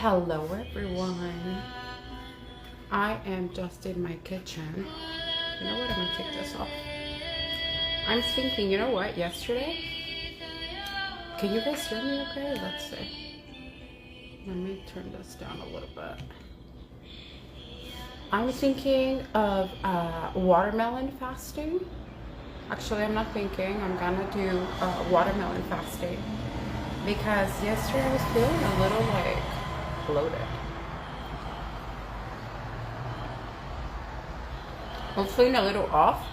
Hello everyone. I am just in my kitchen. You know what? I'm gonna take this off. I'm thinking, you know what? Yesterday, can you guys hear me okay? Let's see. Let me turn this down a little bit. I'm thinking of watermelon fasting. Actually, I'm not thinking. I'm gonna do watermelon fasting because yesterday I was feeling a little like bloated. I'm feeling a little off.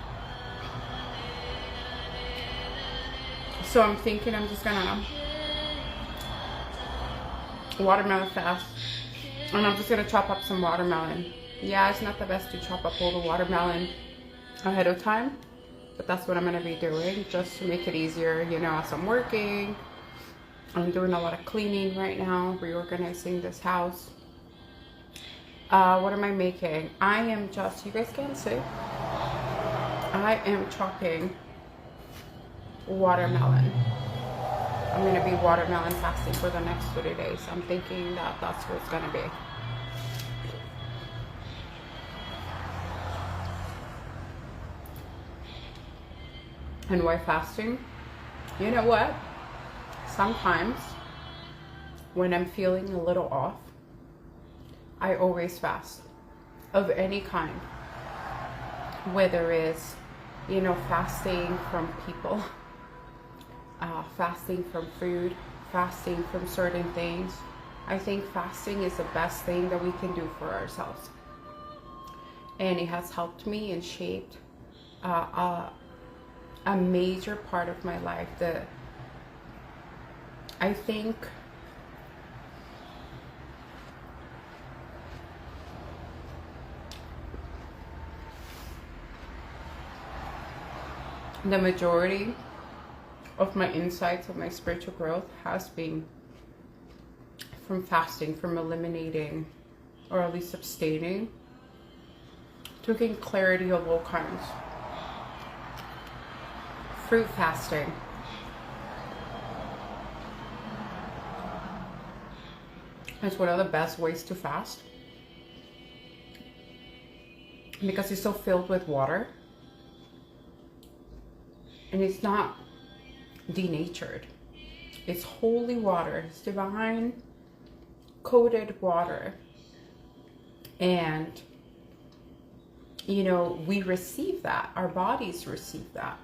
So I'm thinking I'm just gonna watermelon fast. And I'm just gonna chop up some watermelon. Yeah, it's not the best to chop up all the watermelon ahead of time, but that's what I'm gonna be doing just to make it easier, you know, as I'm working. I'm doing a lot of cleaning right now, reorganizing this house. What am I making? I am just, you guys can't see, I am chopping watermelon. I'm gonna be watermelon fasting for the next 30 days. I'm thinking that that's what it's gonna be. And why fasting? You know what? Sometimes when I'm feeling a little off, I always fast of any kind. Whether it's, you know, fasting from people, fasting from food, fasting from certain things. I think fasting is the best thing that we can do for ourselves. And it has helped me and shaped a major part of my life. I think the majority of my insights of my spiritual growth has been from fasting, from eliminating, or at least abstaining, to gain clarity of all kinds. Fruit fasting. It's one of the best ways to fast because it's so filled with water and it's not denatured. It's holy water. It's divine coded water. And, you know, we receive that. Our bodies receive that.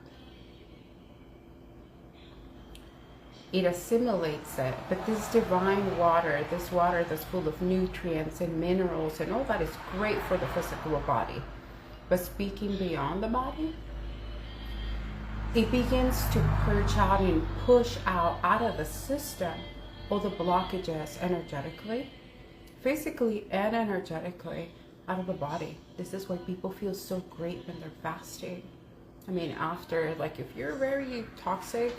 It assimilates it, but this divine water, this water that's full of nutrients and minerals and all that is great for the physical body. But speaking beyond the body, it begins to purge out and push out of the system all the blockages energetically, physically and energetically out of the body. This is why people feel so great when they're fasting. I mean, after, like, if you're very toxic,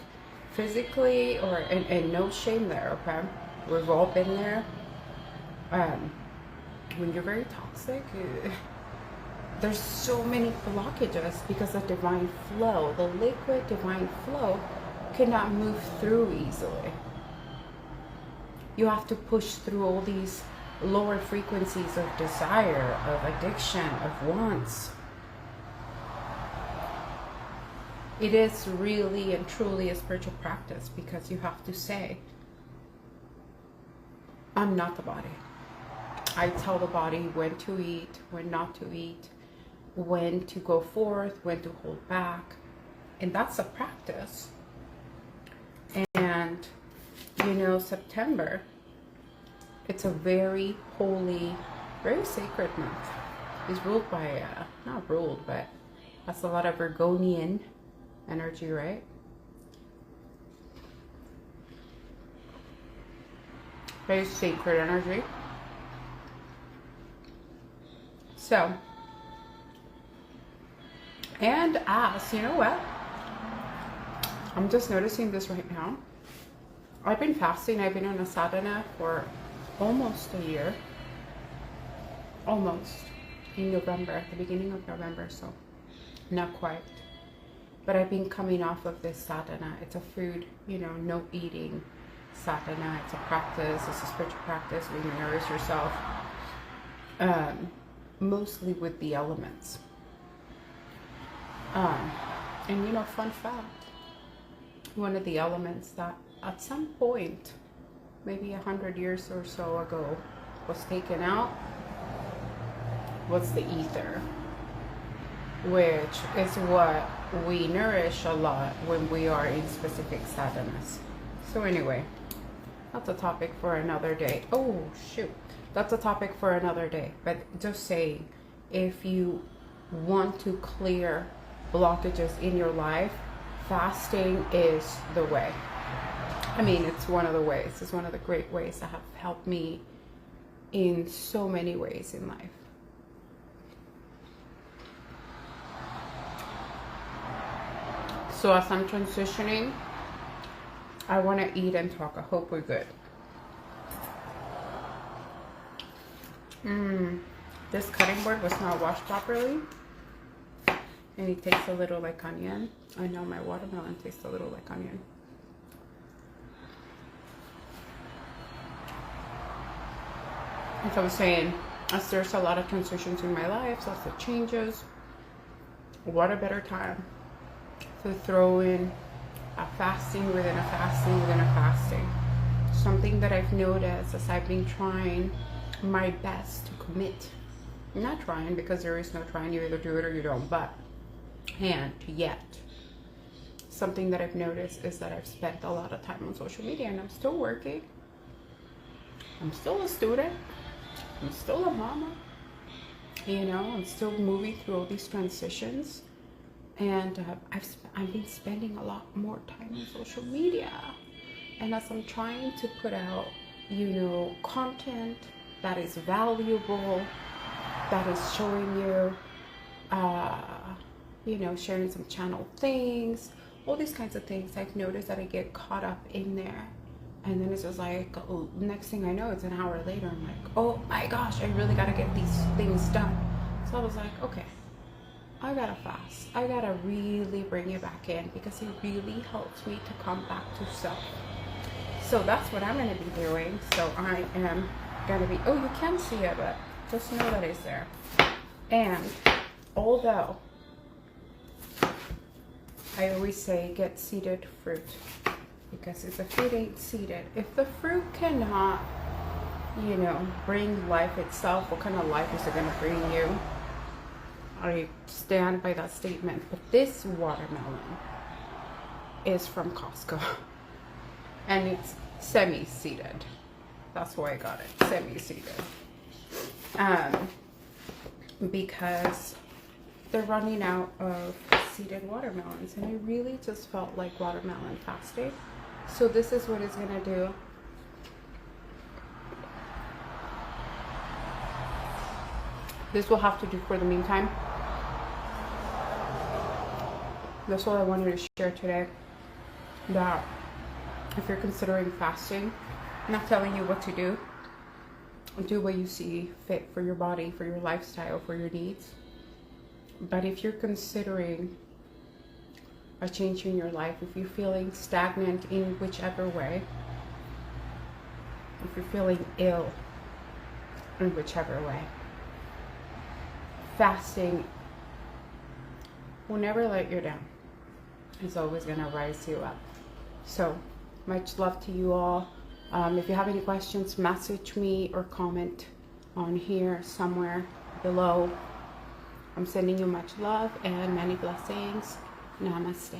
physically, or and no shame there, okay, we've all been there. When you're very toxic, there's so many blockages because of divine flow. The liquid divine flow cannot move through easily. You have to push through all these lower frequencies of desire, of addiction, of wants. It is really and truly a spiritual practice because you have to say, I'm not the body. I tell the body when to eat, when not to eat, when to go forth, when to hold back. And that's a practice. And, you know, September, it's a very holy, very sacred month. It's ruled by, not ruled, but that's a lot of Virgonian energy, right? Very sacred energy. So, and as you know what, I'm just noticing this right now. I've been fasting. I've been on a sadhana for almost a year. Almost. In November, at the beginning of November, so not quite. But I've been coming off of this sadhana. It's a food, you know, no eating sadhana. It's a practice. It's a spiritual practice where you nourish yourself, mostly with the elements. And fun fact, one of the elements that at some point, maybe 100 years or so ago, was taken out was the ether, which is what we nourish a lot when we are in specific sadhanas. So anyway, that's a topic for another day. Oh shoot, that's a topic for another day. But just saying, if you want to clear blockages in your life, fasting is the way. I mean, it's one of the ways. It's one of the great ways that have helped me in so many ways in life. So as I'm transitioning, I want to eat and talk. I hope we're good. This cutting board was not washed properly. And it tastes a little like onion. I know my watermelon tastes a little like onion. As I was saying, as there's a lot of transitions in my life, lots of changes, what a better time to throw in a fasting within a fasting within a fasting. Something that I've noticed as I've been trying my best to commit. I'm not trying, because there is no trying. You either do it or you don't. But, and yet, something that I've noticed is that I've spent a lot of time on social media, and I'm still working. I'm still a student. I'm still a mama. I'm still moving through all these transitions. And I've been spending a lot more time on social media. And as I'm trying to put out, content that is valuable, that is showing you, sharing some channel things, all these kinds of things, I've noticed that I get caught up in there. And then it's just like, next thing I know, it's an hour later. I'm like, oh my gosh, I really got to get these things done. So I was like, okay, I got to fast. I got to really bring it back in, because it really helps me to come back to self. So that's what I'm going to be doing. So I am going to be, you can't see it, but just know that it's there. And although I always say get seeded fruit, because if the fruit ain't seeded, if the fruit cannot, bring life itself, what kind of life is it going to bring you? I stand by that statement. But this watermelon is from Costco, and it's semi-seeded. That's why I got it, semi-seeded. Because they're running out of seeded watermelons, and I really just felt like watermelon fasting. So this is what it's gonna do. This will have to do for the meantime. That's all I wanted to share today. That if you're considering fasting, I'm not telling you what to do. Do what you see fit for your body, for your lifestyle, for your needs. But if you're considering a change in your life, if you're feeling stagnant in whichever way, if you're feeling ill in whichever way, fasting will never let you down. It's always going to rise you up. So much love to you all. If you have any questions, message me or comment on here somewhere below. I'm sending you much love and many blessings. Namaste.